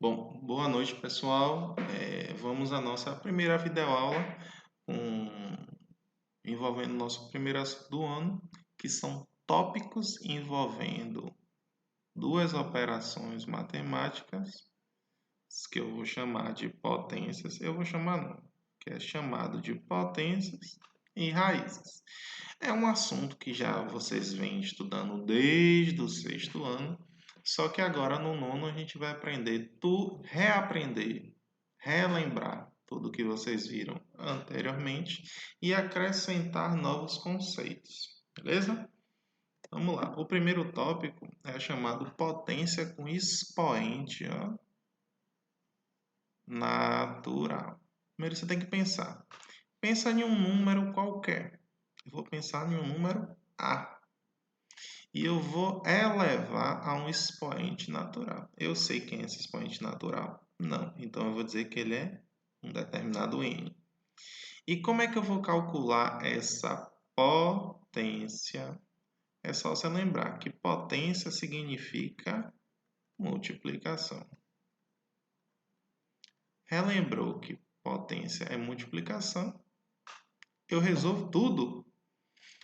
Bom, boa noite, pessoal. Vamos à nossa primeira videoaula envolvendo nosso primeiro assunto do ano, que são tópicos envolvendo duas operações matemáticas, que eu vou chamar de potências. Eu vou chamar não, que é chamado de potências e raízes. É um assunto que já vocês vêm estudando desde o sexto ano, só que agora no nono a gente vai aprender reaprender, relembrar tudo que vocês viram anteriormente e acrescentar novos conceitos, beleza? Vamos lá. O primeiro tópico é chamado potência com expoente, ó, natural. Primeiro você tem que pensar. Pensa em um número qualquer. Eu vou pensar em um número A. E eu vou elevar a um expoente natural. Eu sei quem é esse expoente natural? Não. Então eu vou dizer que ele é um determinado n. E como é que eu vou calcular essa potência? É só você lembrar que potência significa multiplicação. Relembrou que potência é multiplicação? Eu resolvo tudo.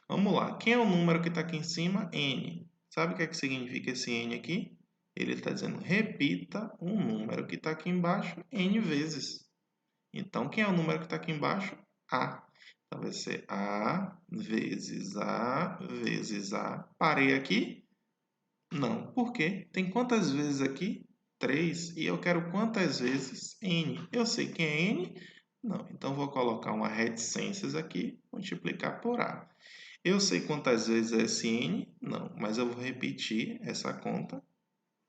Vamos lá. Quem é o número que está aqui em cima? N. Sabe o que é que significa esse N aqui? Ele está dizendo repita um número que está aqui embaixo N vezes. Então, quem é o número que está aqui embaixo? A. Então, vai ser A vezes A vezes A. Parei aqui? Não. Por quê? Tem quantas vezes aqui? 3. E eu quero quantas vezes? N. Eu sei quem é N? Não. Então, vou colocar uma reticências aqui, multiplicar por A. Eu sei quantas vezes é esse N? Não. Mas eu vou repetir essa conta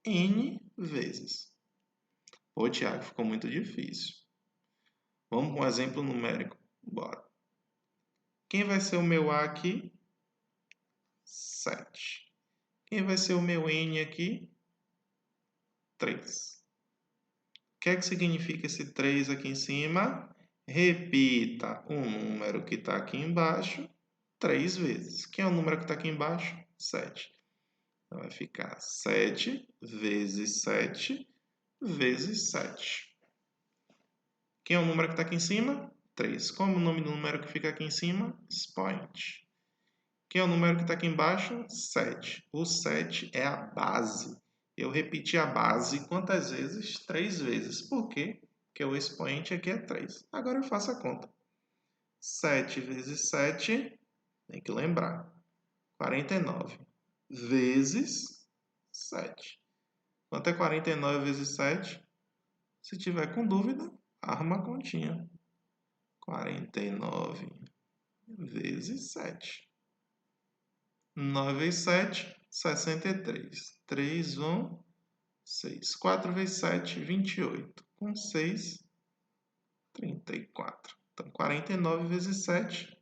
N vezes. Pô, Tiago, ficou muito difícil. Vamos com um exemplo numérico. Bora. Quem vai ser o meu A aqui? 7. Quem vai ser o meu N aqui? 3. O que é que significa esse 3 aqui em cima? Repita o número que está aqui embaixo 3 vezes. Quem é o número que está aqui embaixo? 7. Então vai ficar 7 vezes 7 vezes 7. Quem é o número que está aqui em cima? 3. Como é o nome do número que fica aqui em cima? Expoente. Quem é o número que está aqui embaixo? 7. O 7 é a base. Eu repeti a base quantas vezes? 3 vezes. Por quê? Porque o expoente aqui é 3. Agora eu faço a conta. 7 vezes 7, tem que lembrar, 49. Vezes 7. Quanto é 49 vezes 7? Se tiver com dúvida, arma a continha. 49 vezes 7. 9 vezes 7, 63. 3, 1, 6. 4 vezes 7, 28. Com 6, 34. Então, 49 vezes 7,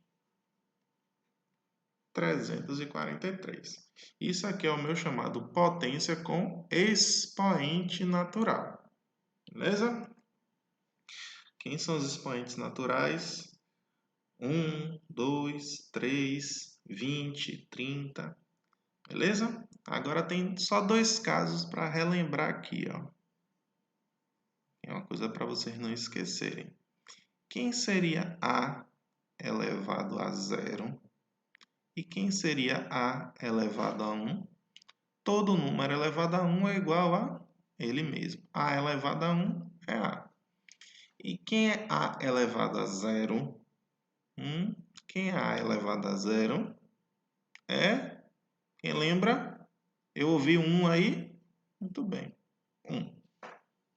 343. Isso aqui é o meu chamado potência com expoente natural. Beleza? Quem são os expoentes naturais? 1, 2, 3, 20, 30. Beleza? Agora tem só dois casos para relembrar aqui, ó. É uma coisa para vocês não esquecerem. Quem seria A elevado a zero? E quem seria A elevado a 1? Todo número elevado a 1 é igual a ele mesmo. A elevado a 1 é A. E quem é A elevado a zero? Quem é A elevado a zero? É? Quem lembra? Eu ouvi um aí? Muito bem. 1.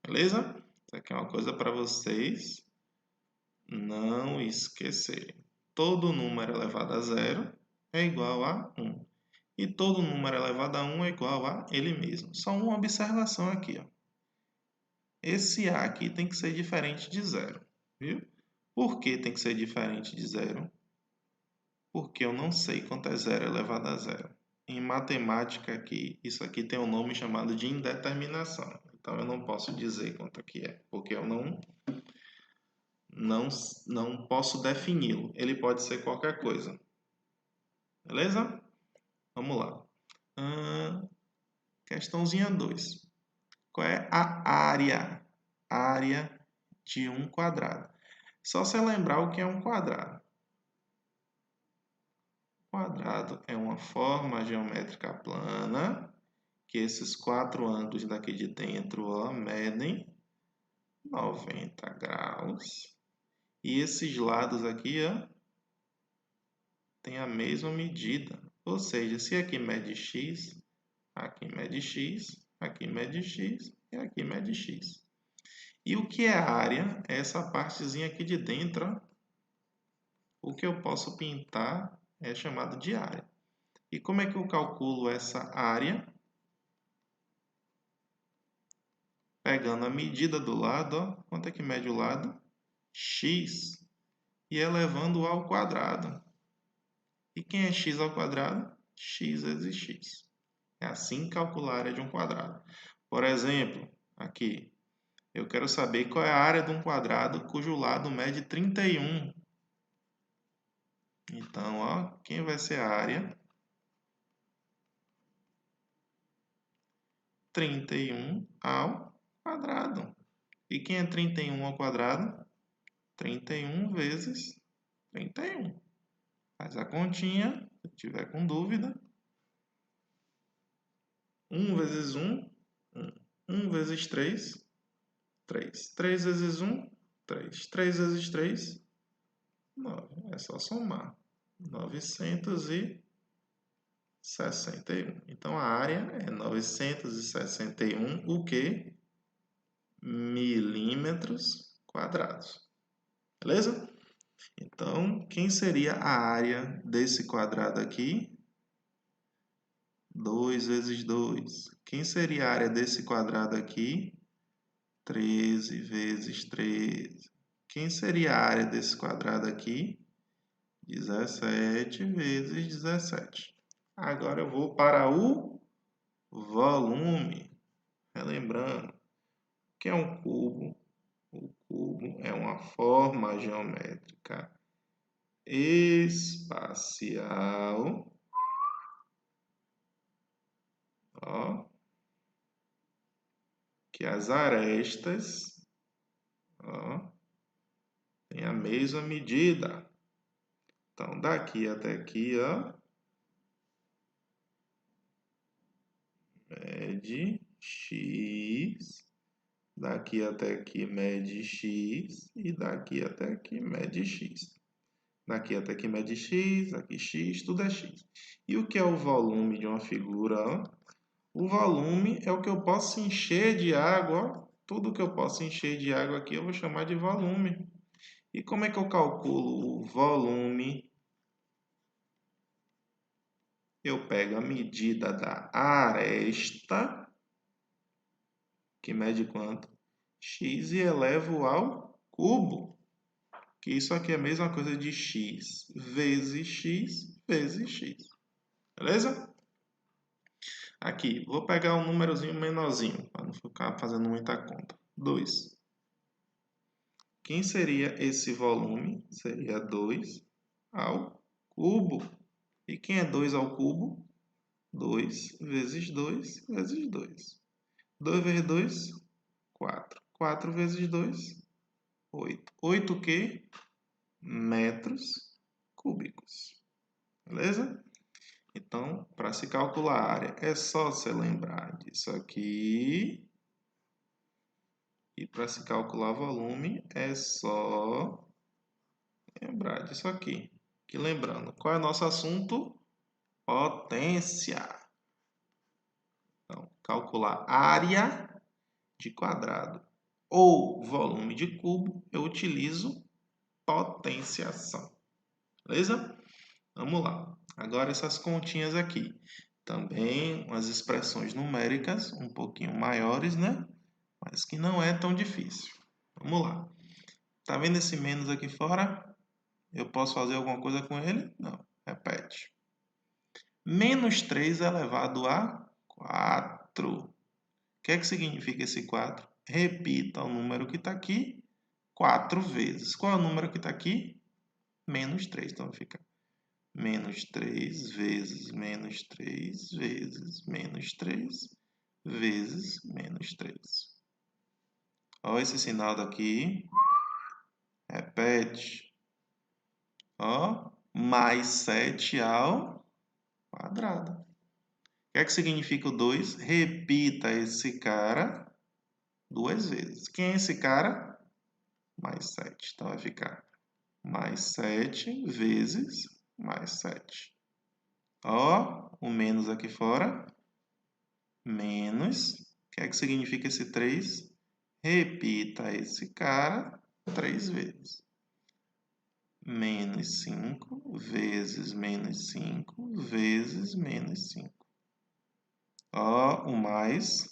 Beleza? Isso aqui é uma coisa para vocês não esquecerem. Todo número elevado a zero é igual a 1. E todo número elevado a 1 é igual a ele mesmo. Só uma observação aqui, ó. Esse A aqui tem que ser diferente de zero, viu? Por que tem que ser diferente de zero? Porque eu não sei quanto é zero elevado a zero. Em matemática aqui, isso aqui tem um nome chamado de indeterminação. Então eu não posso dizer quanto aqui é, porque eu não posso defini-lo. Ele pode ser qualquer coisa. Beleza? Vamos lá. Questãozinha 2. Qual é a área? Área de um quadrado. Só você lembrar o que é um quadrado. Quadrado é uma forma geométrica plana, que esses 4 ângulos daqui de dentro, ó, medem 90 graus. E esses lados aqui, ó, tem a mesma medida. Ou seja, se aqui mede x, aqui mede x, aqui mede x e aqui mede x. E o que é a área? É essa partezinha aqui de dentro, ó. O que eu posso pintar é chamado de área. E como é que eu calculo essa área? Pegando a medida do lado, ó. Quanto é que mede o lado? X. E elevando ao quadrado. E quem é x ao quadrado? X vezes x. É assim calcular a área de um quadrado. Por exemplo, aqui, eu quero saber qual é a área de um quadrado cujo lado mede 31. Então, ó, quem vai ser a área? 31 ao quadrado. E quem é 31 ao quadrado? 31 vezes 31. Faz a continha, se tiver com dúvida. 1 vezes 1, 1. 1 vezes 3, 3. 3 vezes 1, 3. 3 vezes 3, 9. É só somar. 961. Então, a área é 961, o quê? Milímetros quadrados. Beleza? Então, quem seria a área desse quadrado aqui? 2 vezes 2. Quem seria a área desse quadrado aqui? 13 vezes 13. Quem seria a área desse quadrado aqui? 17 vezes 17. Agora eu vou para o volume. Relembrando, o que é um cubo? O cubo é uma forma geométrica espacial, ó, que as arestas, ó, têm a mesma medida. Então, daqui até aqui, ó, mede x, daqui até aqui mede x e daqui até aqui mede x. Daqui até aqui mede x, aqui x, tudo é x. E o que é o volume de uma figura? O volume é o que eu posso encher de água. Tudo que eu posso encher de água aqui eu vou chamar de volume. E como é que eu calculo o volume? Eu pego a medida da aresta, que mede quanto? X, e elevo ao cubo. Que isso aqui é a mesma coisa de x vezes x vezes x. Beleza? Aqui, vou pegar um númerozinho menorzinho, para não ficar fazendo muita conta. 2. Quem seria esse volume? Seria 2 ao cubo. E quem é 2 ao cubo? 2 vezes 2 vezes 2. 2 vezes 2, 4. 4 vezes 2, 8. 8 o quê? Metros cúbicos. Beleza? Então, para se calcular a área, é só você lembrar disso aqui. E para se calcular volume, é só lembrar disso aqui. Que lembrando, qual é o nosso assunto? Potência. Então, calcular área de quadrado ou volume de cubo, eu utilizo potenciação. Beleza? Vamos lá. Agora essas continhas aqui. Também umas expressões numéricas um pouquinho maiores, né? Mas que não é tão difícil. Vamos lá. Tá vendo esse menos aqui fora? Eu posso fazer alguma coisa com ele? Não. Repete. Menos 3 elevado a 4. O que é que significa esse 4? Repita o número que está aqui 4 vezes. Qual é o número que está aqui? Menos 3. Então fica menos 3 vezes menos 3 vezes menos 3 vezes menos 3. Olha esse sinal daqui. Repete. Ó, mais 7 ao quadrado. O que é que significa o 2? Repita esse cara 2 vezes. Quem é esse cara? Mais 7. Então, vai ficar mais 7 vezes mais 7. Ó, o menos aqui fora. Menos. O que é que significa esse 3? Repita esse cara 3 vezes. Menos 5 vezes menos 5 vezes menos 5. Ó, o mais.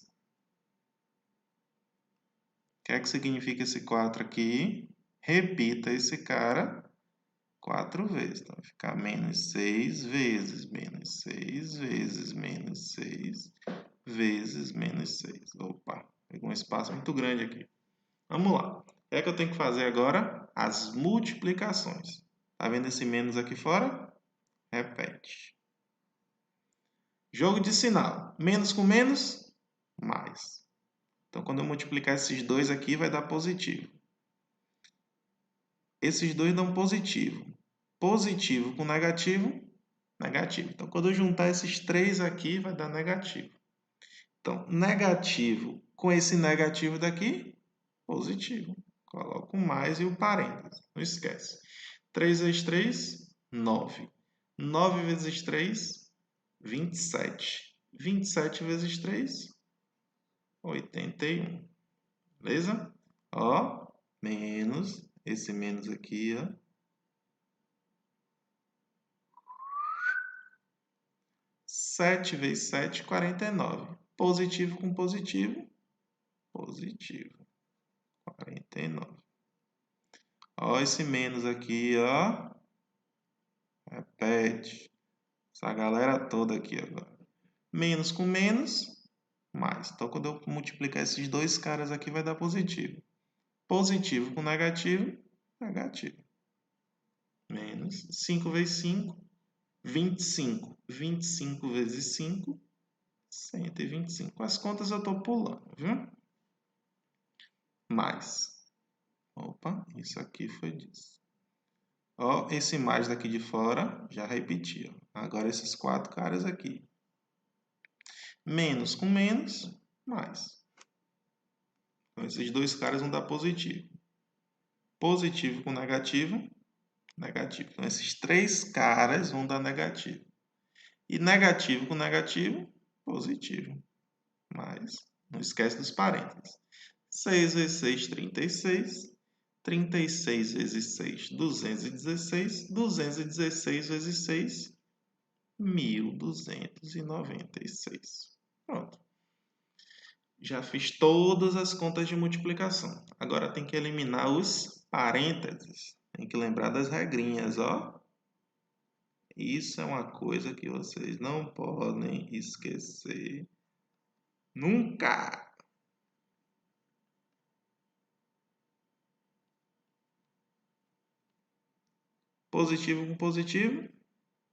O que é que significa esse 4 aqui? Repita esse cara 4 vezes. Então, vai ficar menos 6 vezes menos 6 vezes menos 6 vezes menos 6. Opa, pegou um espaço muito grande aqui. Vamos lá. O que é que eu tenho que fazer agora? As multiplicações. Tá vendo esse menos aqui fora? Repete. Jogo de sinal. Menos com menos, mais. Então, quando eu multiplicar esses dois aqui, vai dar positivo. Esses dois dão positivo. Positivo com negativo, negativo. Então, quando eu juntar esses três aqui, vai dar negativo. Então, negativo com esse negativo daqui, positivo. Coloco o mais e o parênteses. Não esquece. 3 vezes 3, 9. 9 vezes 3, 27. 27 vezes 3, 81. Beleza? Ó, menos. Esse menos aqui, ó. 7 vezes 7, 49. Positivo com positivo, positivo. 49. Ó, esse menos aqui, ó. Repete. Essa galera toda aqui agora. Menos com menos, mais. Então, quando eu multiplicar esses dois caras aqui, vai dar positivo. Positivo com negativo, negativo. Menos 5 vezes 5, 25. 25 vezes 5, 125. As contas eu estou pulando, viu? Mais. Opa, isso aqui foi disso. Ó, esse mais daqui de fora, já repeti. Ó. Agora esses quatro caras aqui. Menos com menos, mais. Então, esses dois caras vão dar positivo. Positivo com negativo, negativo. Então, esses três caras vão dar negativo. E negativo com negativo, positivo. Mais. Não esquece dos parênteses. 6 vezes 6, 36. 36 vezes 6, 216. 216 vezes 6, 1296. Pronto. Já fiz todas as contas de multiplicação. Agora tem que eliminar os parênteses. Tem que lembrar das regrinhas, ó. Isso é uma coisa que vocês não podem esquecer nunca. Positivo com positivo,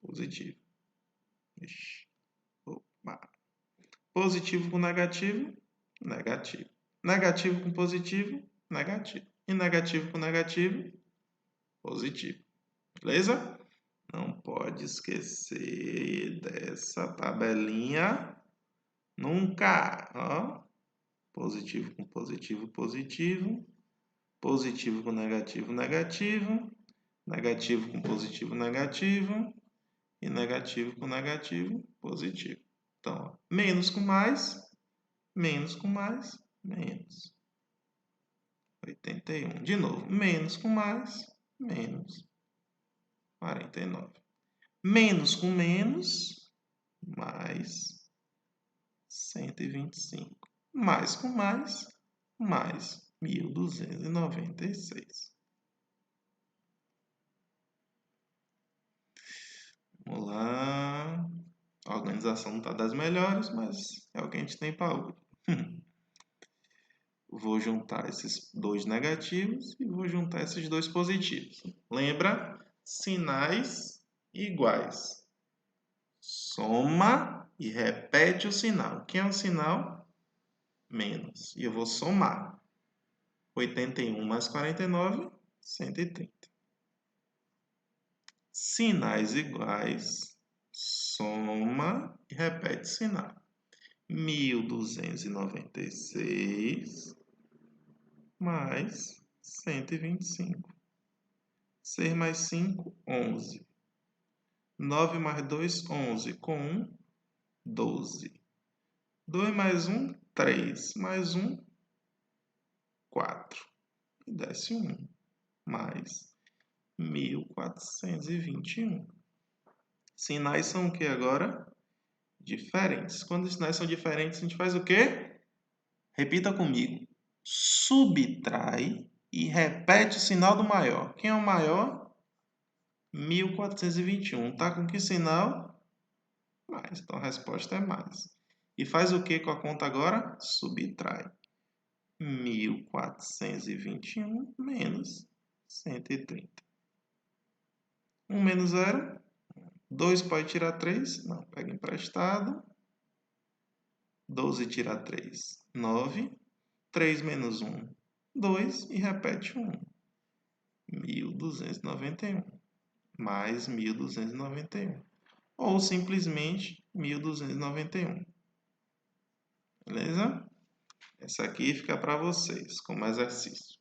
positivo. Ixi. Opa. Positivo com negativo, negativo. Negativo com positivo, negativo. E negativo com negativo, positivo. Beleza? Não pode esquecer dessa tabelinha nunca. Ó. Positivo com positivo, positivo. Positivo com negativo, negativo. Negativo com positivo, negativo. E negativo com negativo, positivo. Então, ó, menos com mais, menos com mais, menos. 81. De novo, menos com mais, menos. 49. Menos com menos, mais 125. Mais com mais 1296. Vamos lá. A organização não está das melhores, mas é o que a gente tem para hoje. Vou juntar esses dois negativos e vou juntar esses dois positivos. Lembra? Sinais iguais. Soma e repete o sinal. Quem é o sinal? menos. E eu vou somar. 81 mais 49, 130. Sinais iguais, soma e repete sinal. 1.296 mais 125. 6 mais 5, 11. 9 mais 2, 11. Com 1, 12. 2 mais 1, 3. Mais 1, 4. E desce 1. Mais 1.421. Sinais são o que agora? Diferentes. Quando os sinais são diferentes, a gente faz o quê? Repita comigo. Subtrai e repete o sinal do maior. Quem é o maior? 1.421. Tá com que sinal? Mais. Então a resposta é mais. E faz o que com a conta agora? Subtrai. 1.421 menos 130. 1 menos 0. 2 pode tirar 3? Não, pega emprestado. 12 tira 3, 9. 3 menos 1, 2. E repete 1. 1.291. Mais 1.291. Ou simplesmente 1.291. Beleza? Essa aqui fica para vocês como exercício.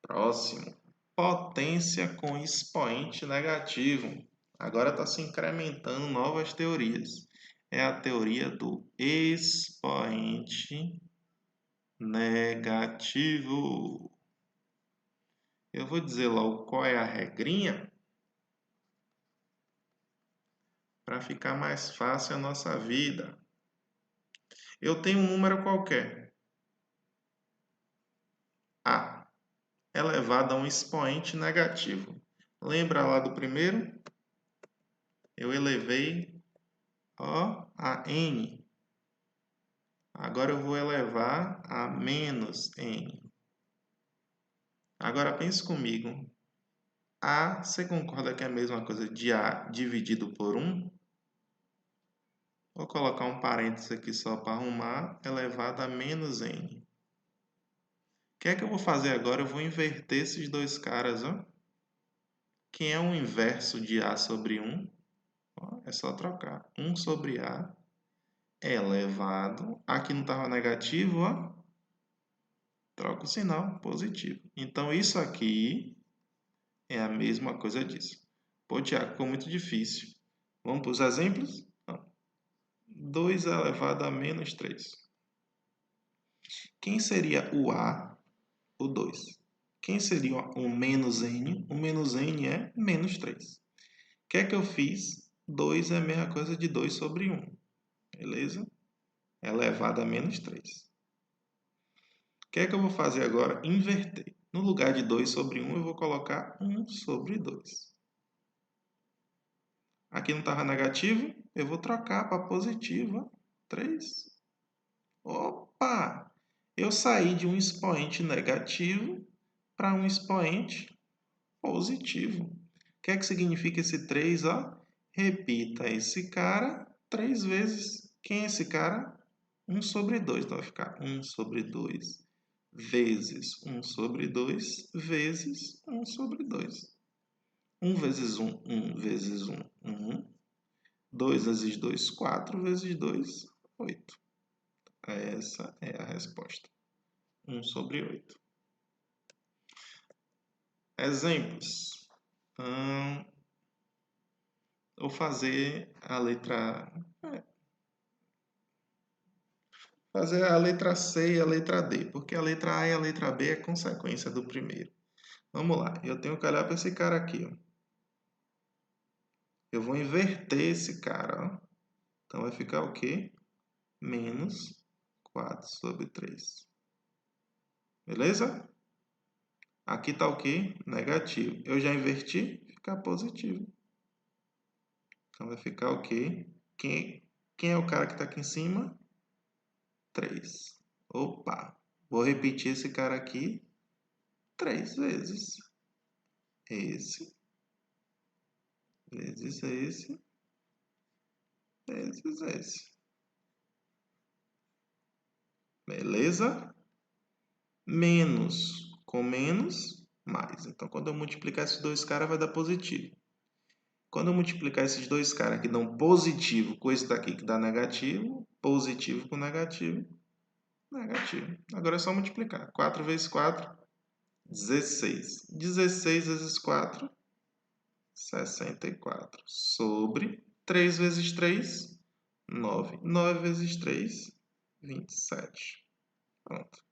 Próximo. Potência com expoente negativo. Agora está se incrementando novas teorias. É a teoria do expoente negativo. Eu vou dizer logo qual é a regrinha para ficar mais fácil a nossa vida. Eu tenho um número qualquer, A, elevado a um expoente negativo. Lembra lá do primeiro? Eu elevei a n. Agora eu vou elevar a menos n. Agora pense comigo. A, você concorda que é a mesma coisa de A dividido por 1? Vou colocar um parênteses aqui só para arrumar. Elevado a menos n. O que é que eu vou fazer agora? Eu vou inverter esses dois caras. Ó. Quem é o inverso de A sobre 1? Ó, é só trocar. 1 sobre A elevado. Aqui não estava negativo, ó. Troca o sinal, positivo. Então, isso aqui é a mesma coisa disso. Pô, Tiago, ficou muito difícil. Vamos para os exemplos? Não. 2 elevado a menos 3. Quem seria o A? O 2. Quem seria o menos n? O menos n é menos 3. O que é que eu fiz? 2 é a mesma coisa de 2 sobre 1. Beleza? Elevado a menos 3. O que é que eu vou fazer agora? Inverter. No lugar de 2 sobre 1, eu vou colocar 1 sobre 2. Aqui não estava negativo, eu vou trocar para positivo. 3. Opa! Eu saí de um expoente negativo para um expoente positivo. O que é que significa esse 3? Ó? Repita esse cara 3 vezes. Quem é esse cara? 1 sobre 2. Então vai ficar 1 sobre 2 vezes 1 sobre 2 vezes 1 sobre 2. 1 vezes 1, 1 vezes 1, 1. 2 vezes 2, 4 vezes 2, 8. Essa é a resposta. 1 sobre 8. Exemplos. Vou fazer a letra... Fazer a letra C e a letra D, porque a letra A e a letra B é consequência do primeiro. Vamos lá, eu tenho que olhar para esse cara aqui. Ó. Eu vou inverter esse cara. Ó. Então vai ficar o quê? Menos 4 sobre 3. Beleza? Aqui está o quê? Negativo. Eu já inverti, fica positivo. Então vai ficar o quê? Quem é o cara que está aqui em cima? 3. Opa! Vou repetir esse cara aqui 3 vezes. Esse. Vezes esse. Vezes esse. Beleza? Menos com menos, mais. Então, quando eu multiplicar esses dois caras, vai dar positivo. Quando eu multiplicar esses dois caras que dão positivo com esse daqui que dá negativo, positivo com negativo, negativo. Agora é só multiplicar. 4 vezes 4, 16. 16 vezes 4, 64. Sobre 3 vezes 3, 9. 9 vezes 3, 27. Pronto.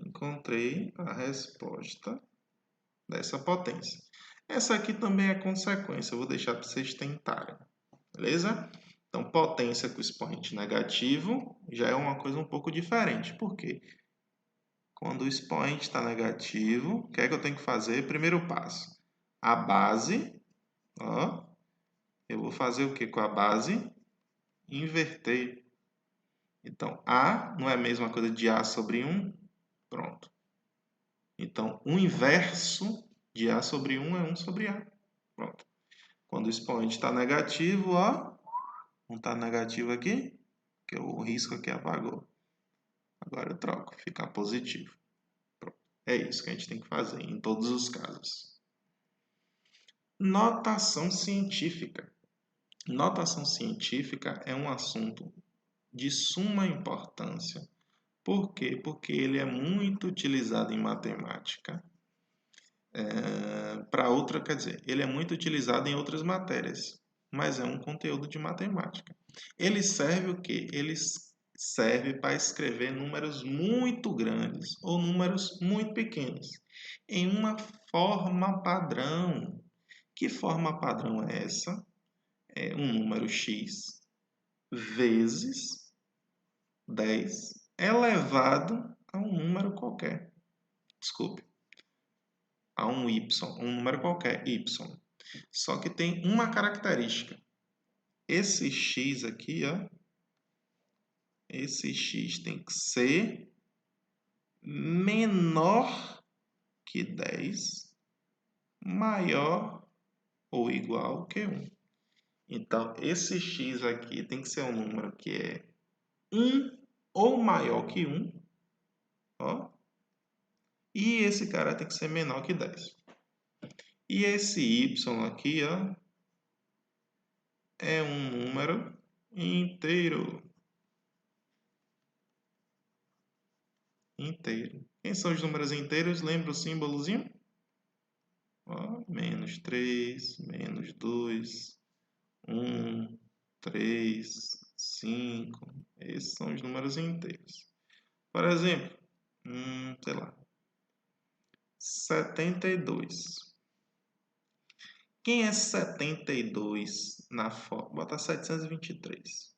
Encontrei a resposta dessa potência. Essa aqui também é consequência. Eu vou deixar para vocês tentarem. Beleza? Então, potência com expoente negativo já é uma coisa um pouco diferente. Por quê? Quando o expoente está negativo, o que é que eu tenho que fazer? Primeiro passo. A base, ó, eu vou fazer o que com a base? Inverter. Então, A não é a mesma coisa de A sobre 1? Pronto. Então, o inverso de A sobre 1 é 1 sobre A. Pronto. Quando o expoente está negativo, ó, não está negativo aqui, que o risco aqui apagou. Agora eu troco, fica positivo. Pronto. É isso que a gente tem que fazer em todos os casos. Notação científica. Notação científica é um assunto de suma importância. Por quê? Porque ele é muito utilizado em matemática. Quer dizer, ele é muito utilizado em outras matérias, mas é um conteúdo de matemática. Ele serve o quê? Ele serve para escrever números muito grandes ou números muito pequenos em uma forma padrão. Que forma padrão é essa? É um número x vezes 10 elevado a um número qualquer. Desculpe, a um y, um número qualquer, y. Só que tem uma característica. Esse x aqui, ó, esse x tem que ser menor que 10, maior ou igual que 1. Então, esse x aqui tem que ser um número que é 1 ou maior que 1, ó, e esse cara tem que ser menor que 10. E esse y aqui, ó, é um número inteiro. Inteiro. Quem são os números inteiros? Lembra o símbolozinho? Ó, menos 3, menos 2, 1, 3, 5. Esses são os números inteiros. Por exemplo, sei lá, 72. Quem é 72 na forma? Bota 723.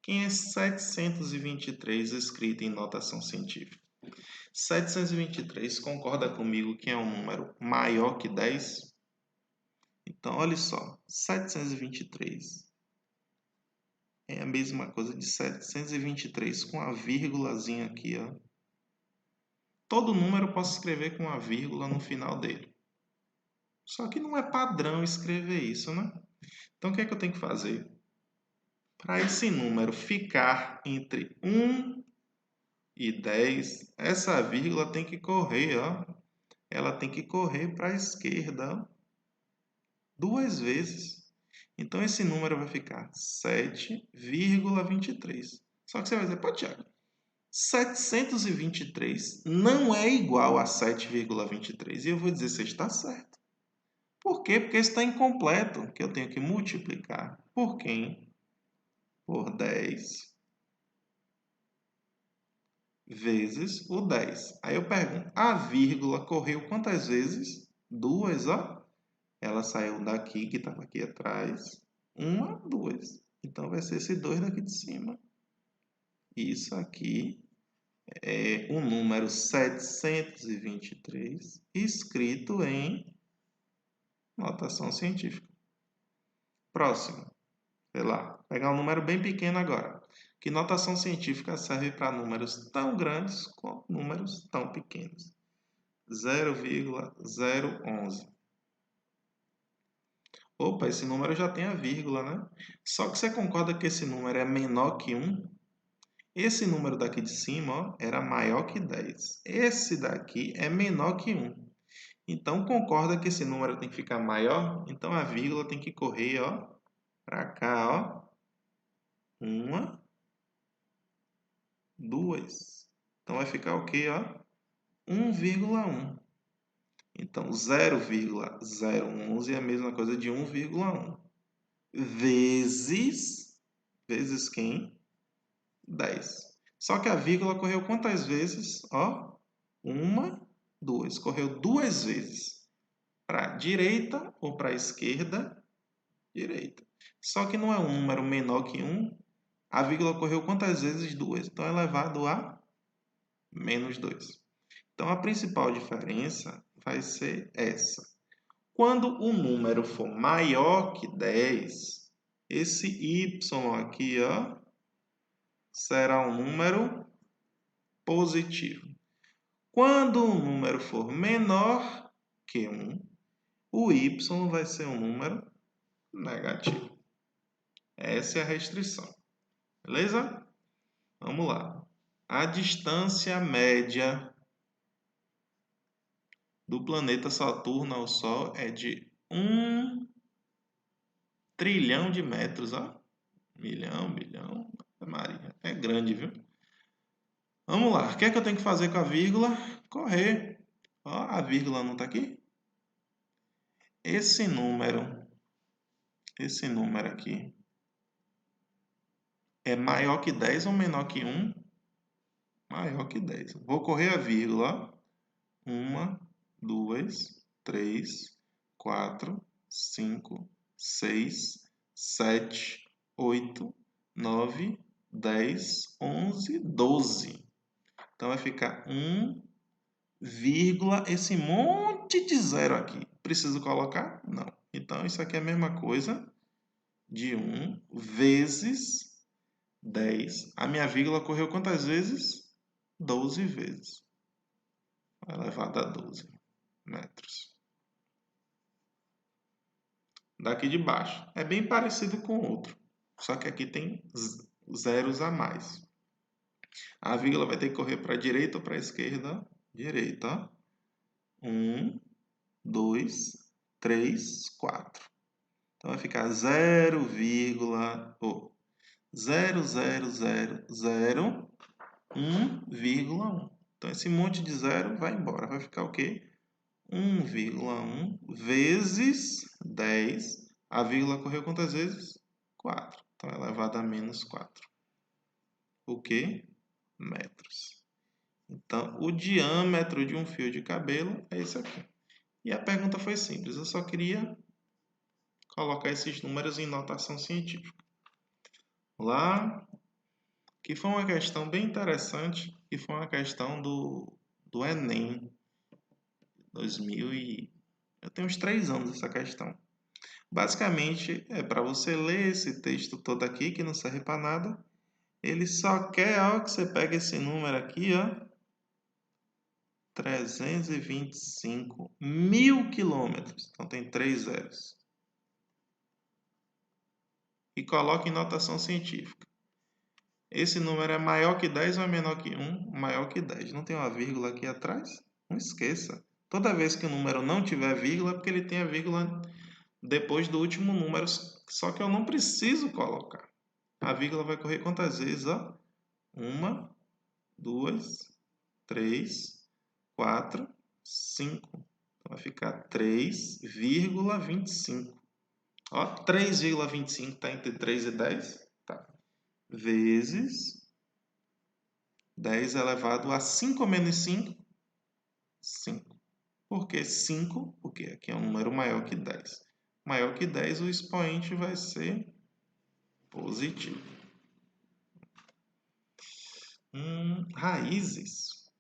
Quem é 723 escrito em notação científica? 723 concorda comigo que é um número maior que 10? Então, olha só, 723 é a mesma coisa de 723 com a vírgulazinha aqui, ó. Todo número eu posso escrever com uma vírgula no final dele. Só que não é padrão escrever isso, né? Então, o que é que eu tenho que fazer? Para esse número ficar entre 1 e 10, essa vírgula tem que correr, ó. Ela tem que correr para a esquerda, ó, 2 vezes. Então, esse número vai ficar 7,23. Só que você vai dizer, pô, Tiago, 723 não é igual a 7,23. E eu vou dizer, você está certo. Por quê? Porque está incompleto, que eu tenho que multiplicar por quem? Por 10 vezes o 10. Aí eu pergunto, a vírgula correu quantas vezes? 2, ó. Ela saiu daqui, que estava aqui atrás. 1, 2. Então, vai ser esse 2 daqui de cima. Isso aqui é o número 723 escrito em notação científica. Próximo. Sei lá, pegar um número bem pequeno agora. Que notação científica serve para números tão grandes quanto números tão pequenos. 0,011. Opa, esse número já tem a vírgula, né? Só que você concorda que esse número é menor que 1? Esse número daqui de cima, ó, era maior que 10. Esse daqui é menor que 1. Então, concorda que esse número tem que ficar maior? Então, a vírgula tem que correr, ó, para cá, ó. 1, 2. Então, vai ficar o quê, ó? 1,1. Então, 0,011 é a mesma coisa de 1,1. Vezes quem? 10. Só que a vírgula correu quantas vezes? Ó, 1, 2. Correu 2 vezes. Para a direita ou para a esquerda? Direita. Só que não é um número menor que 1. A vírgula correu quantas vezes? 2. Então, é elevado a menos 2. Então, a principal diferença vai ser essa. Quando o número for maior que 10, esse y aqui, ó, será um número positivo. Quando o número for menor que 1, o y vai ser um número negativo. Essa é a restrição. Beleza? Vamos lá. A distância média do planeta Saturno ao Sol é de 1 trilhão de metros. Ó. Milhão. Maria, é grande, viu? Vamos lá. O que é que eu tenho que fazer com a vírgula? Correr. Ó, a vírgula não está aqui? Esse número aqui, é maior que 10 ou menor que 1? Maior que 10. Vou correr a vírgula. 1, 2, 3, 4, 5, 6, 7, 8, 9, 10, 11, 12. Então, vai ficar 1, esse monte de zero aqui. Preciso colocar? Não. Então, isso aqui é a mesma coisa de 1 vezes 10. A minha vírgula correu quantas vezes? 12 vezes. Elevado a 12 metros. Daqui de baixo. É bem parecido com o outro. Só que aqui tem zeros a mais. A vírgula vai ter que correr para a direita ou para a esquerda? Direita. 1, 2, 3, 4. Então vai ficar 0,00001,1. Então esse monte de zero vai embora. Vai ficar o quê? 1,1 vezes 10. A vírgula correu quantas vezes? 4. Então, é elevado a menos 4. O quê? Metros. Então, o diâmetro de um fio de cabelo é esse aqui. E a pergunta foi simples. Eu só queria colocar esses números em notação científica. Lá, que foi uma questão bem interessante, que foi uma questão do Enem 2000 e... Eu tenho uns 3 anos essa questão. Basicamente, é para você ler esse texto todo aqui, que não serve para nada. Ele só quer, ó, que você pegue esse número aqui, ó, 325 mil quilômetros. Então, tem 3 zeros. E coloque em notação científica. Esse número é maior que 10 ou é menor que 1? Maior que 10. Não tem uma vírgula aqui atrás? Não esqueça. Toda vez que o número não tiver vírgula, é porque ele tem a vírgula depois do último número. Só que eu não preciso colocar. A vírgula vai correr quantas vezes? Ó? 1, 2, 3, 4, 5. Então, vai ficar 3,25. Ó, 3,25 está entre 3 e 10? Tá. Vezes 10 elevado a 5 menos 5? 5. Por que 5? Porque aqui é um número maior que 10. Maior que 10, o expoente vai ser positivo. Raízes.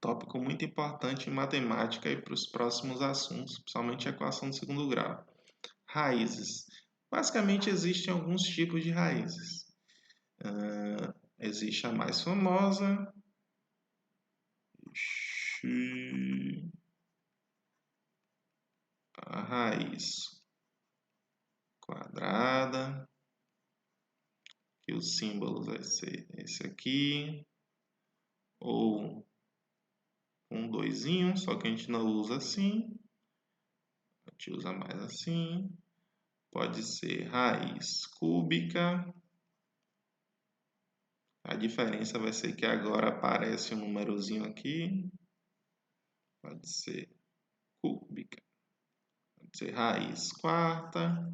Tópico muito importante em matemática e para os próximos assuntos, principalmente a equação de segundo grau. Raízes. Basicamente, existem alguns tipos de raízes. Existe a mais famosa, a raiz quadrada, que os símbolos vai ser esse aqui, ou um doisinho, só que a gente não usa assim, a gente usa mais assim. Pode ser raiz cúbica. A diferença vai ser que agora aparece um númerozinho aqui. Pode ser cúbica. Pode ser raiz quarta.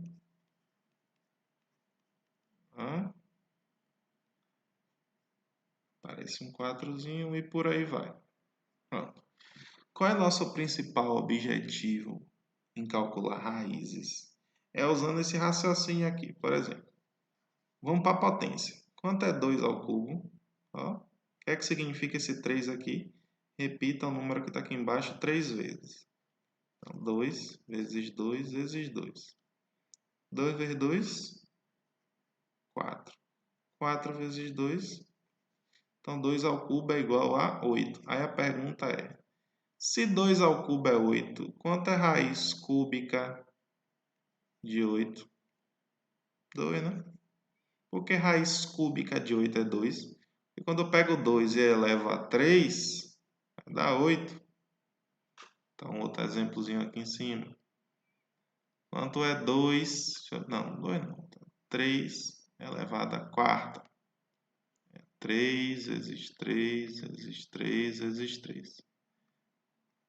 Aparece um 4zinho e por aí vai. Pronto. Qual é o nosso principal objetivo em calcular raízes? É usando esse raciocínio aqui, por exemplo. Vamos para a potência. Quanto é 2 ao cubo? Ó. O que é que significa esse 3 aqui? Repita o número que está aqui embaixo 3 vezes. Então, 2 vezes 2 vezes 2. 2 vezes 2, 4. 4 vezes 2. Então, 2 ao cubo é igual a 8. Aí a pergunta é, se 2 ao cubo é 8, quanto é raiz cúbica de 8? 2, né? Porque raiz cúbica de 8 é 2. E quando eu pego 2 e elevo a 3, dá 8. Então, outro exemplozinho aqui em cima. Quanto é 2? Não, 2 não. 3 elevado à quarta. 3 vezes 3 vezes 3 vezes 3.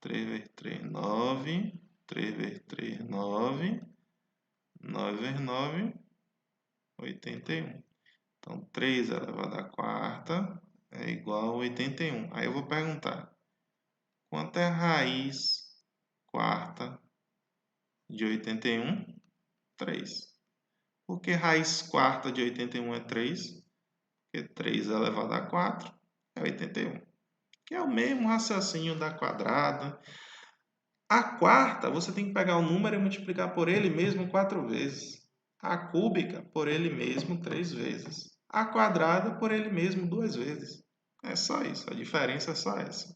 3 vezes 3, 9. 3 vezes 3, 9. 9 vezes 9, 81. Então, 3 elevado à quarta é igual a 81. Aí eu vou perguntar, quanto é a raiz quarta de 81? 3. Por que raiz quarta de 81 é 3? Porque 3 elevado a 4 é 81. Que é o mesmo raciocínio da quadrada. A quarta, você tem que pegar o número e multiplicar por ele mesmo 4 vezes. A cúbica, por ele mesmo 3 vezes. A quadrada, por ele mesmo 2 vezes. É só isso, a diferença é só essa.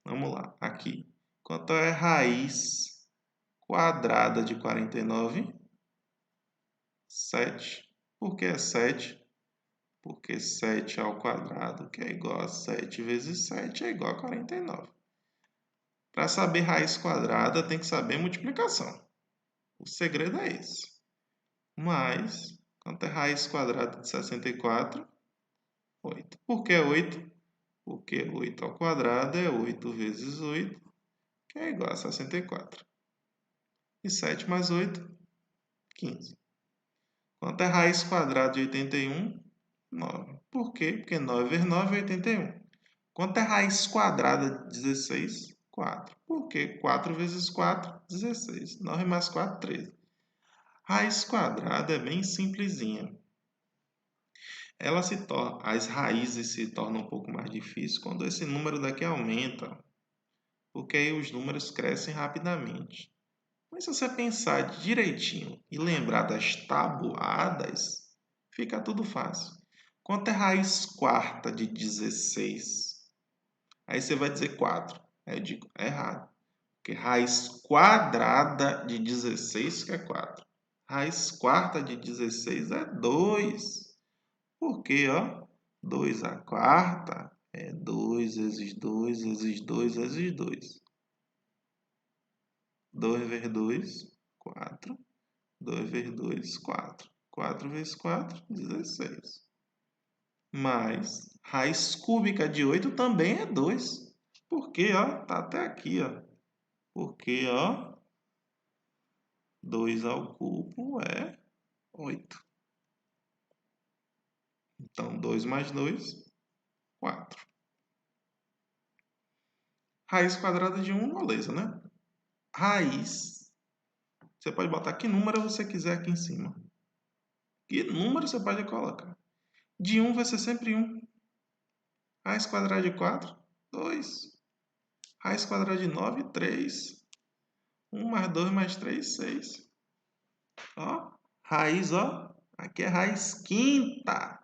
Vamos lá, aqui. Quanto é raiz quadrada de 49? 7. Por que é 7? Porque 7 ao quadrado, que é igual a 7 vezes 7, é igual a 49. Para saber raiz quadrada, tem que saber multiplicação. O segredo é esse. Mas, quanto é raiz quadrada de 64? 8. Por que 8? Porque 8 ao quadrado é 8 vezes 8, que é igual a 64. E 7 mais 8, 15. Quanto é raiz quadrada de 81? 9. Por quê? Porque 9 vezes 9 é 81. Quanto é raiz quadrada de 16? 4. Por quê? 4 vezes 4, 16. 9 mais 4, 13. Raiz quadrada é bem simplesinha. As raízes se tornam um pouco mais difíceis quando esse número daqui aumenta, porque aí os números crescem rapidamente. Mas se você pensar direitinho e lembrar das tabuadas, fica tudo fácil. Quanto é raiz quarta de 16? Aí você vai dizer 4. Aí eu digo, é errado. Porque raiz quadrada de 16 que é 4. Raiz quarta de 16 é 2. Porque, ó, 2 à quarta é 2 vezes 2 vezes 2 vezes 2. 2 vezes 2, 4. 2 vezes 2, 4. 4 vezes 4, 16. Mas raiz cúbica de 8 também é 2. Porque, ó, tá até aqui, ó. Porque, ó, 2 ao cubo é 8. Então, 2 mais 2, 4. Raiz quadrada de 1, moleza, né? Raiz, você pode botar que número você quiser aqui em cima. Que número você pode colocar. De 1 vai ser sempre 1. Raiz quadrada de 4, 2. Raiz quadrada de 9, 3. 1 mais 2 mais 3, 6. Ó, raiz, ó. Aqui é raiz quinta.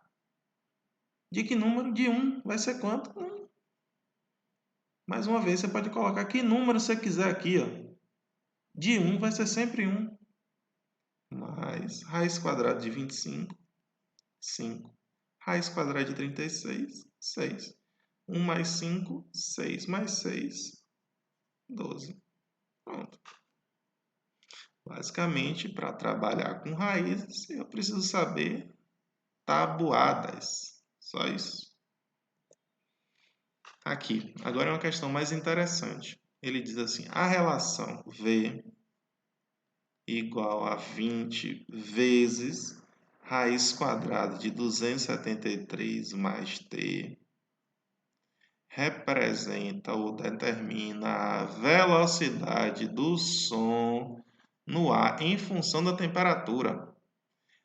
De que número? De 1. Vai ser quanto? 1. Mais uma vez, você pode colocar que número você quiser aqui, ó. De 1 vai ser sempre 1. Mais raiz quadrada de 25. 5. Raiz quadrada de 36, 6. 1 mais 5, 6 mais 6, 12. Pronto. Basicamente, para trabalhar com raízes, eu preciso saber tabuadas. Só isso. Aqui, agora é uma questão mais interessante. Ele diz assim, a relação V igual a 20 vezes raiz quadrada de 273 mais t representa ou determina a velocidade do som no ar em função da temperatura.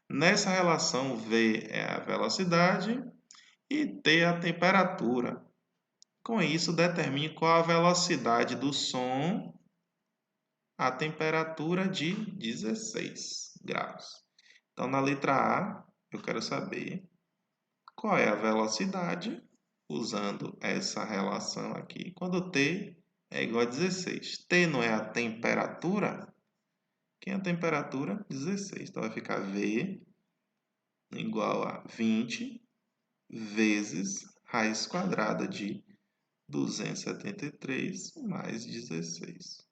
Nessa relação, V é a velocidade e T a temperatura. Com isso, determine qual a velocidade do som a temperatura de 16 graus. Então, na letra A, eu quero saber qual é a velocidade, usando essa relação aqui, quando T é igual a 16. T não é a temperatura? Quem é a temperatura? 16. Então, vai ficar V igual a 20 vezes raiz quadrada de 273 mais 16.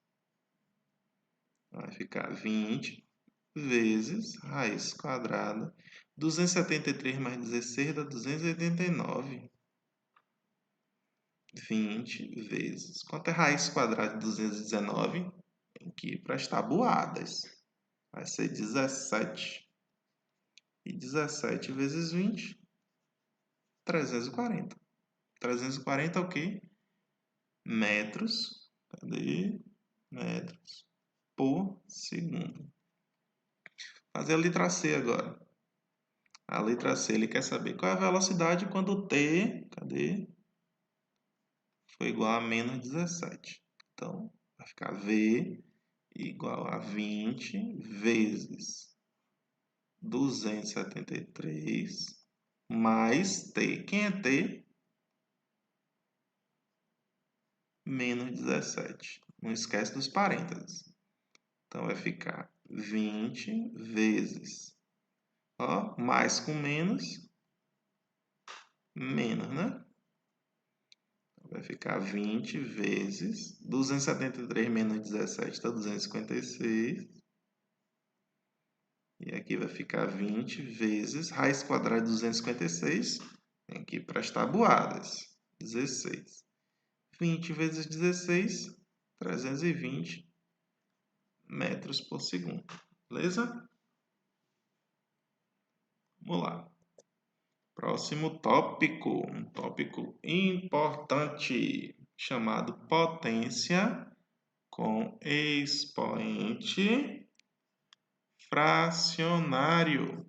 Vai ficar 20 vezes raiz quadrada. 273 mais 16 dá 289. 20 vezes. Quanto é raiz quadrada de 219? Tem que ir para as tabuadas. Vai ser 17. E 17 vezes 20, 340. 340 é o quê? Metros. Cadê? Metros por segundo. Fazer a letra C agora. A letra C, ele quer saber qual é a velocidade quando T, cadê? Foi igual a menos 17. Então, vai ficar V igual a 20 vezes 273 mais T. Quem é T? Menos 17. Não esquece dos parênteses. Então, vai ficar 20 vezes, ó, mais com menos, menos, né? Vai ficar 20 vezes 273 menos 17 dá 256. E aqui vai ficar 20 vezes raiz quadrada de 256. Tem aqui para as tabuadas. 16. 20 vezes 16, 320 metros por segundo. Beleza? Vamos lá. Próximo tópico. Um tópico importante chamado potência com expoente fracionário.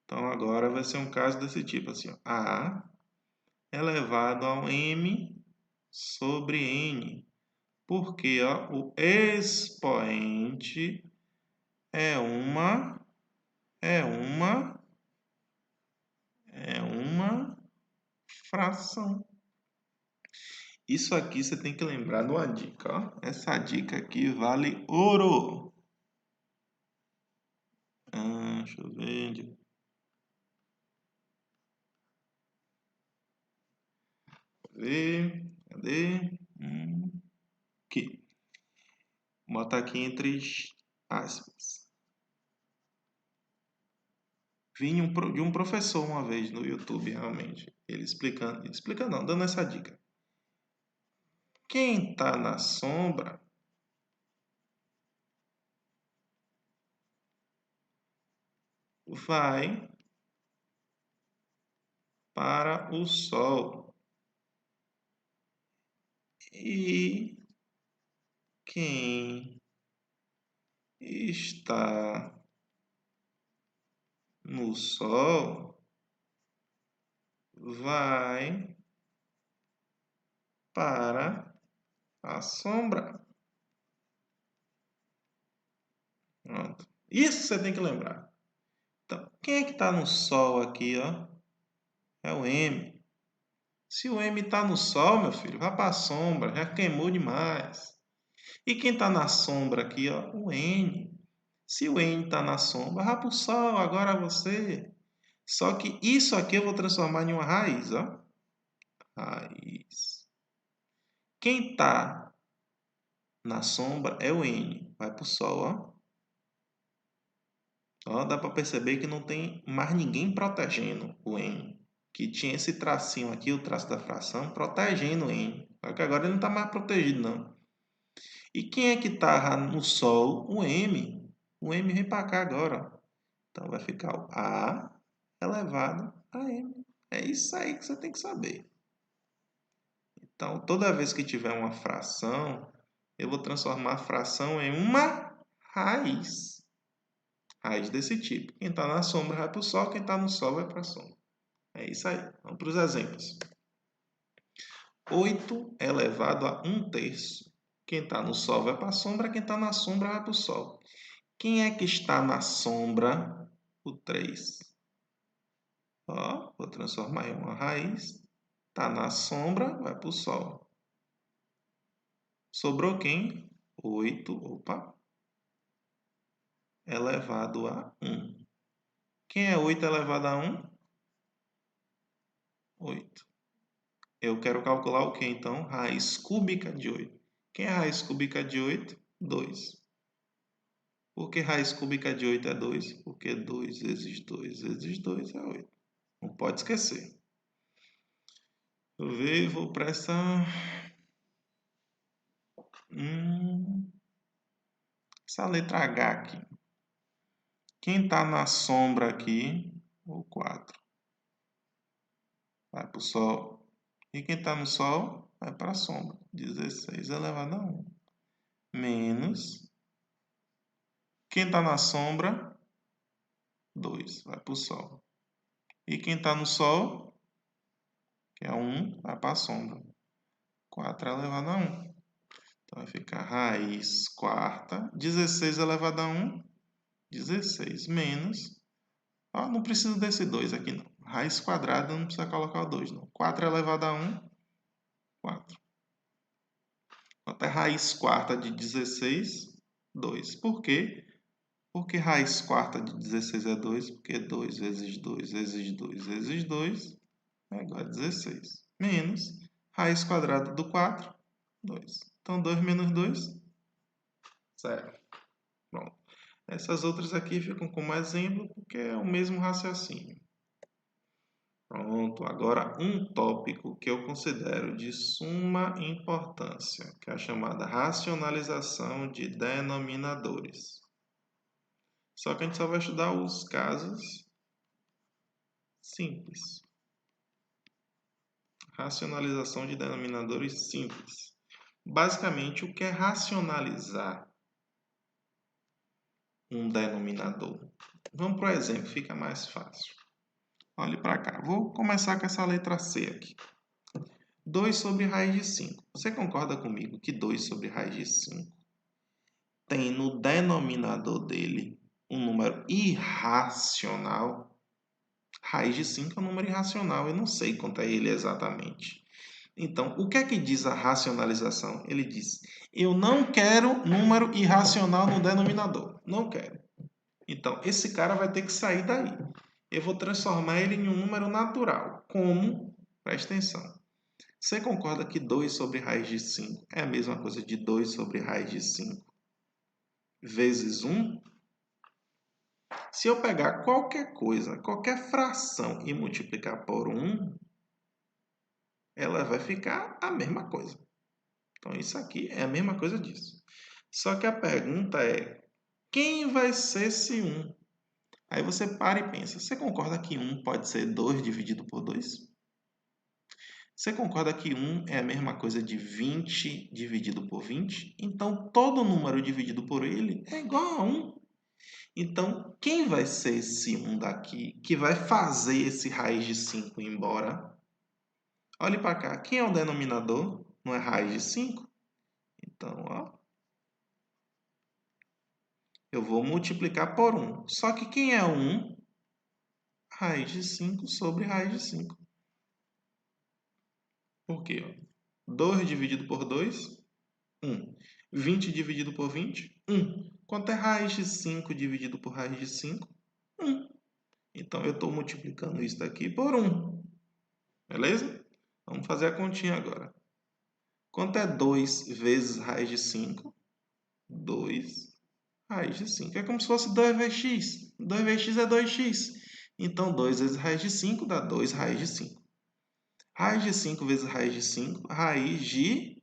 Então, agora vai ser um caso desse tipo, assim, ó, A elevado ao m sobre n, porque ó, o expoente é uma fração. Isso aqui você tem que lembrar de uma dica, ó. Essa dica aqui vale ouro. Deixa eu ver. Cadê? Aqui. Vou botar aqui entre aspas. Vi de um professor uma vez no YouTube, realmente. Ele explicando não, dando essa dica. Quem está na sombra vai para o sol. E quem está no sol vai para a sombra. Pronto. Isso você tem que lembrar. Então, quem é que está no sol aqui, ó? É o M. Se o M está no sol, meu filho, vai para a sombra, já queimou demais. E quem está na sombra aqui, ó? O N. Se o N está na sombra, vai para o sol, agora você. Só que isso aqui eu vou transformar em uma raiz, ó. Raiz. Quem está na sombra é o N. Vai para o Sol, ó. Ó, dá para perceber que não tem mais ninguém protegendo o N. Que tinha esse tracinho aqui, o traço da fração, protegendo o N. Só que agora ele não está mais protegido, não. E quem é que está no Sol? O M. O M vem para cá agora. Então vai ficar o A elevado a M. É isso aí que você tem que saber. Então, toda vez que tiver uma fração, eu vou transformar a fração em uma raiz. Raiz desse tipo. Quem está na sombra vai para o Sol, quem está no Sol vai para a sombra. É isso aí. Vamos para os exemplos. 8 elevado a 1/3. Quem está no Sol vai para a sombra, quem está na sombra vai para o Sol. Quem é que está na sombra? O 3. Ó, vou transformar em uma raiz. Está na sombra, vai para o Sol. Sobrou quem? 8, opa, elevado a 1. Quem é 8 elevado a 1? 8. Eu quero calcular o que então? Raiz cúbica de 8. Quem é raiz cúbica de 8? 2. Por que raiz cúbica de 8 é 2? Porque 2 vezes 2 vezes 2 é 8. Não pode esquecer. Eu vou para essa... essa letra H aqui. Quem está na sombra aqui? O 4. Vai para o Sol. E quem está no Sol? Vai para a sombra. 16 elevado a 1. Menos. Quem está na sombra? 2. Vai para o Sol. E quem está no Sol? Que é 1. Vai para a sombra. 4 elevado a 1. Então vai ficar raiz quarta. 16 elevado a 1. 16 menos. Ó, não precisa desse 2 aqui não. Raiz quadrada não precisa colocar o 2 não. 4 elevado a 1. 4. Quanto é raiz quarta de 16? 2. Por quê? Porque raiz quarta de 16 é 2. Porque 2 vezes 2 vezes 2 vezes 2 é igual a 16. Menos raiz quadrada do 4, 2. Então 2 menos 2, 0. Pronto. Essas outras aqui ficam como exemplo porque é o mesmo raciocínio. Pronto, agora um tópico que eu considero de suma importância, que é a chamada racionalização de denominadores. Só que a gente só vai estudar os casos simples. Racionalização de denominadores simples. Basicamente, o que é racionalizar um denominador? Vamos para o exemplo, fica mais fácil. Olhe para cá. Vou começar com essa letra C aqui. 2 sobre raiz de 5. Você concorda comigo que 2 sobre raiz de 5 tem no denominador dele um número irracional? Raiz de 5 é um número irracional, eu não sei quanto é ele exatamente. Então, o que é que diz a racionalização? Ele diz, eu não quero número irracional no denominador. Não quero. Então, esse cara vai ter que sair daí. Eu vou transformar ele em um número natural. Como? Presta atenção. Você concorda que 2 sobre raiz de 5 é a mesma coisa de 2 sobre raiz de 5 vezes 1? Se eu pegar qualquer coisa, qualquer fração e multiplicar por 1, ela vai ficar a mesma coisa. Então, isso aqui é a mesma coisa disso. Só que a pergunta é, quem vai ser esse 1? Aí você para e pensa, você concorda que 1 pode ser 2 dividido por 2? Você concorda que 1 é a mesma coisa de 20 dividido por 20? Então, todo número dividido por ele é igual a 1. Então, quem vai ser esse 1 daqui que vai fazer esse raiz de 5 ir embora? Olhe para cá. Quem é o denominador? Não é raiz de 5? Então, ó, eu vou multiplicar por 1. Só que quem é 1? Raiz de 5 sobre raiz de 5. Por quê? 2 dividido por 2, 1. 20 dividido por 20, 1. Quanto é raiz de 5 dividido por raiz de 5? 1. Então, eu estou multiplicando isso daqui por 1. Beleza? Vamos fazer a continha agora. Quanto é 2 vezes raiz de 5? 2 raiz de 5. É como se fosse 2 vezes x. 2 vezes x é 2x. Então, 2 vezes raiz de 5 dá 2 raiz de 5. Raiz de 5 vezes raiz de 5, raiz de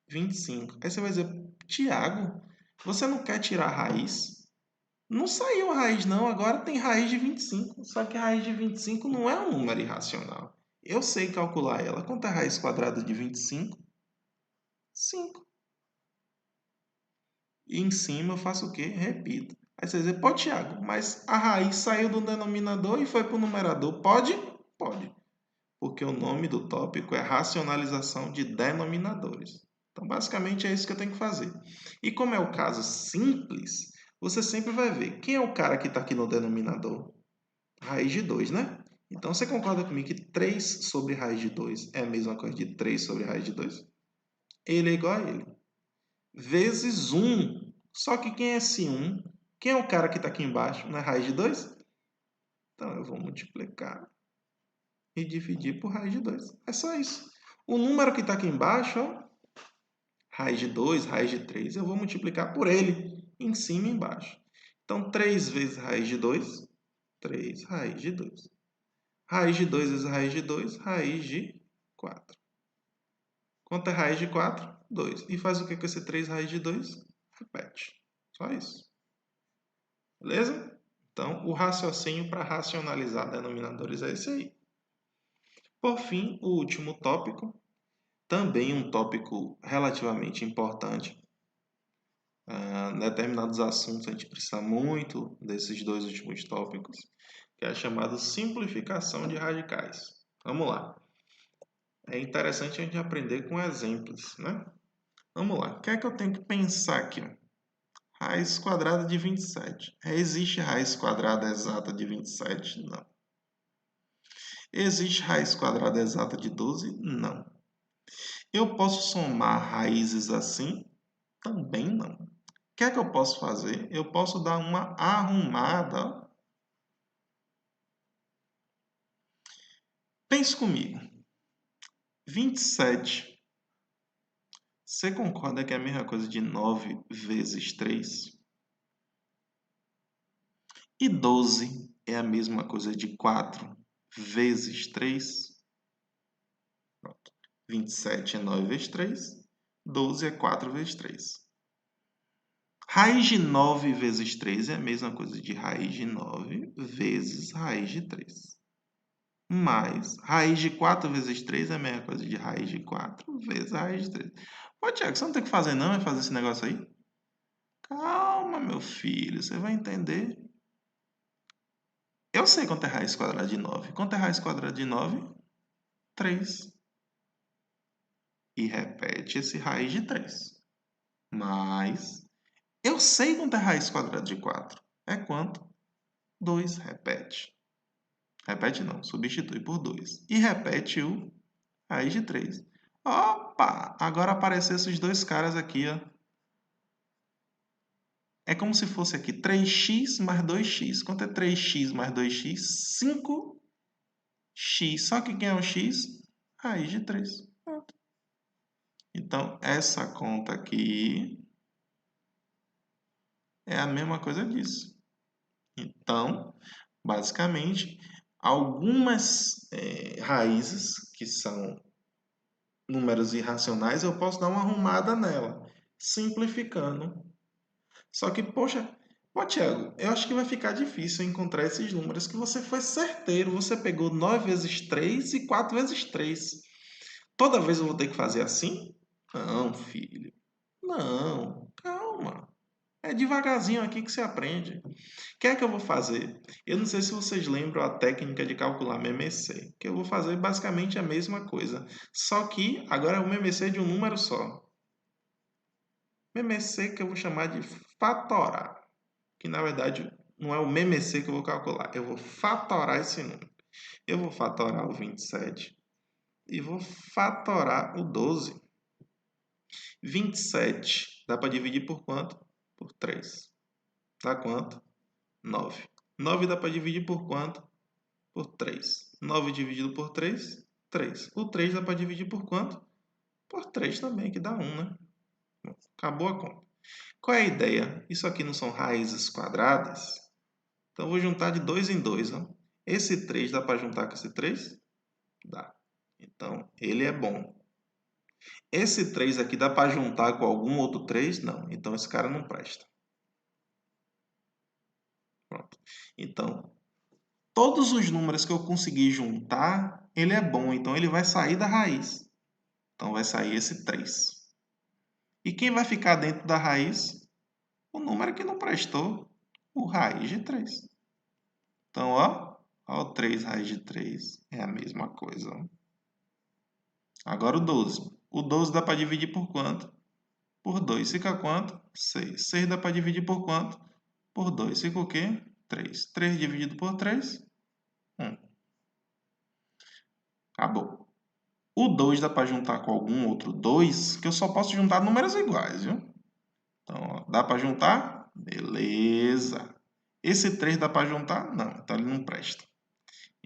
25. Aí você vai dizer, Tiago, você não quer tirar a raiz? Não saiu a raiz não, agora tem raiz de 25. Só que a raiz de 25 não é um número irracional. Eu sei calcular ela. Quanto é a raiz quadrada de 25? 5. E em cima eu faço o quê? Repito. Aí você diz, pô, Tiago, mas a raiz saiu do denominador e foi para o numerador. Pode? Pode. Porque o nome do tópico é racionalização de denominadores. Então, basicamente, é isso que eu tenho que fazer. E como é o caso simples, você sempre vai ver quem é o cara que está aqui no denominador? Raiz de 2, né? Então, você concorda comigo que 3 sobre raiz de 2 é a mesma coisa de 3 sobre raiz de 2? Ele é igual a ele. Vezes 1. Só que quem é esse 1? Quem é o cara que está aqui embaixo? Não é raiz de 2? Então, eu vou multiplicar e dividir por raiz de 2. É só isso. O número que está aqui embaixo, ó, raiz de 2, raiz de 3, eu vou multiplicar por ele, em cima e embaixo. Então, 3 vezes raiz de 2, 3 raiz de 2. Raiz de 2 vezes raiz de 2, raiz de 4. Quanto é raiz de 4? 2. E faz o que com esse 3 raiz de 2? Repete. Só isso. Beleza? Então, o raciocínio para racionalizar denominadores é esse aí. Por fim, o último tópico, também um tópico relativamente importante. Determinados assuntos a gente precisa muito desses dois últimos tópicos, que é chamado simplificação de radicais. Vamos lá. É interessante a gente aprender com exemplos, né? Vamos lá. O que é que eu tenho que pensar aqui? Raiz quadrada de 27. Existe raiz quadrada exata de 27? Não. Existe raiz quadrada exata de 12? Não. Eu posso somar raízes assim? Também não. O que é que eu posso fazer? Eu posso dar uma arrumada. Pense comigo. 27. Você concorda que é a mesma coisa de 9 vezes 3? E 12 é a mesma coisa de 4 vezes 3? Pronto. 27 é 9 vezes 3. 12 é 4 vezes 3. Raiz de 9 vezes 3 é a mesma coisa de raiz de 9 vezes raiz de 3. Mais raiz de 4 vezes 3 é a mesma coisa de raiz de 4 vezes raiz de 3. Pô, Tiago, você não tem o que fazer não, é fazer esse negócio aí? Calma, meu filho, você vai entender. Eu sei quanto é raiz quadrada de 9. Quanto é raiz quadrada de 9? 3. E repete esse raiz de 3. Mais, eu sei quanto é raiz quadrada de 4. É quanto? 2. Repete. Repete não, substitui por 2. E repete o raiz de 3. Opa! Agora apareceram esses dois caras aqui, ó. É como se fosse aqui 3x mais 2x. Quanto é 3x mais 2x? 5x. Só que quem é o x? Raiz de 3. Pronto. Então, essa conta aqui é a mesma coisa disso. Então, basicamente, algumas raízes que são números irracionais, eu posso dar uma arrumada nela, simplificando. Só que, poxa, pô, Thiago, eu acho que vai ficar difícil encontrar esses números que você foi certeiro. Você pegou 9 vezes 3 e 4 vezes 3. Toda vez eu vou ter que fazer assim? Não, filho. Não, calma. É devagarzinho aqui que você aprende. O que é que eu vou fazer? Eu não sei se vocês lembram a técnica de calcular MMC, que eu vou fazer basicamente a mesma coisa, só que agora é o MMC de um número só. MMC que eu vou chamar de fatorar, que na verdade não é o MMC que eu vou calcular, eu vou fatorar esse número. Eu vou fatorar o 27 e vou fatorar o 12. 27 dá para dividir por quanto? Por 3. Dá quanto? 9. 9 dá para dividir por quanto? Por 3. 9 dividido por 3, 3. O 3 dá para dividir por quanto? Por 3 também, que dá 1, né? Acabou a conta. Qual é a ideia? Isso aqui não são raízes quadradas? Então, eu vou juntar de 2 em 2. Ó. Esse 3 dá para juntar com esse 3? Dá. Então, ele é bom. Esse 3 aqui dá para juntar com algum outro 3? Não. Então, esse cara não presta. Pronto. Então, todos os números que eu conseguir juntar, ele é bom. Então, ele vai sair da raiz. Então, vai sair esse 3. E quem vai ficar dentro da raiz? O número que não prestou, o raiz de 3. Então, ó, o 3 raiz de 3 é a mesma coisa. Ó. Agora o 12. O 12 dá para dividir por quanto? Por 2. Fica quanto? 6. 6 dá para dividir por quanto? Por 2. Fica o quê? 3. 3 dividido por 3? 1. Acabou. O 2 dá para juntar com algum outro 2, que eu só posso juntar números iguais, viu? Então, ó, dá para juntar? Beleza. Esse 3 dá para juntar? Não, então ele não presta.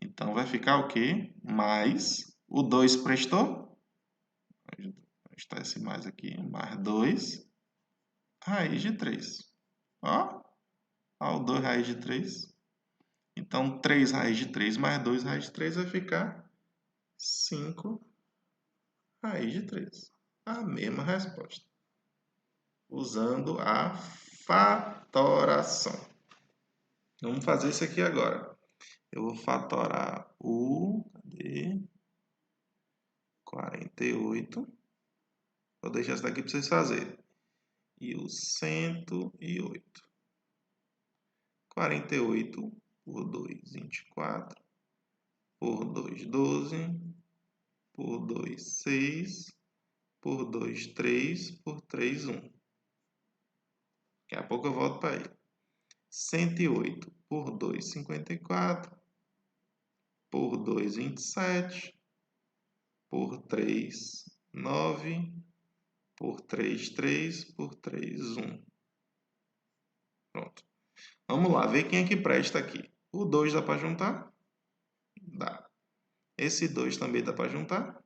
Então, vai ficar o quê? Mais. O 2 prestou? Onde está esse mais aqui? Mais 2. Raiz de 3. Ó, ó o 2 raiz de 3. Então, 3 raiz de 3 mais 2 raiz de 3 vai ficar 5 raiz de 3. A mesma resposta. Usando a fatoração. Vamos fazer isso aqui agora. Eu vou fatorar o 48. Vou deixar isso daqui para vocês fazerem. E o 108. 48 por 2, 24. Por 2, 12. Por 2, 6. Por 2, 3. Por 3, 1. Daqui a pouco eu volto para ele. 108 por 2, 54. Por 2, 27. Por 3, 9. Por 3, 3. Por 3, 1. Pronto. Vamos lá, ver quem é que presta aqui. O 2 dá para juntar? Dá. Esse 2 também dá para juntar?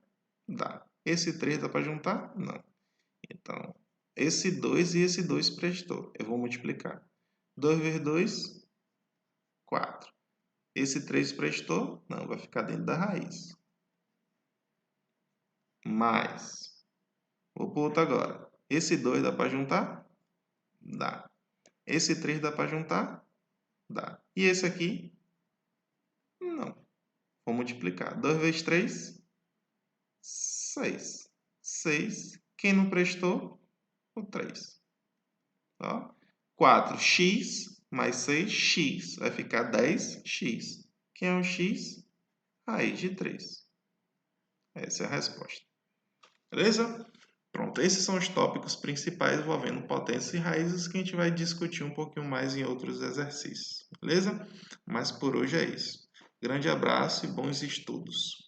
Dá. Esse 3 dá para juntar? Não. Então, esse 2 e esse 2 prestou. Eu vou multiplicar. 2 vezes 2, 4. Esse 3 prestou? Não, vai ficar dentro da raiz. Mais. Vou para o outro agora. Esse 2 dá para juntar? Dá. Esse 3 dá para juntar? Dá. E esse aqui? Não. Vou multiplicar. 2 vezes 3, 6. 6. Quem não prestou? O 3. Ó. 4x mais 6x. Vai ficar 10x. Quem é o x? Raiz de 3. Essa é a resposta. Beleza? Pronto, esses são os tópicos principais envolvendo potências e raízes que a gente vai discutir um pouquinho mais em outros exercícios. Beleza? Mas por hoje é isso. Grande abraço e bons estudos.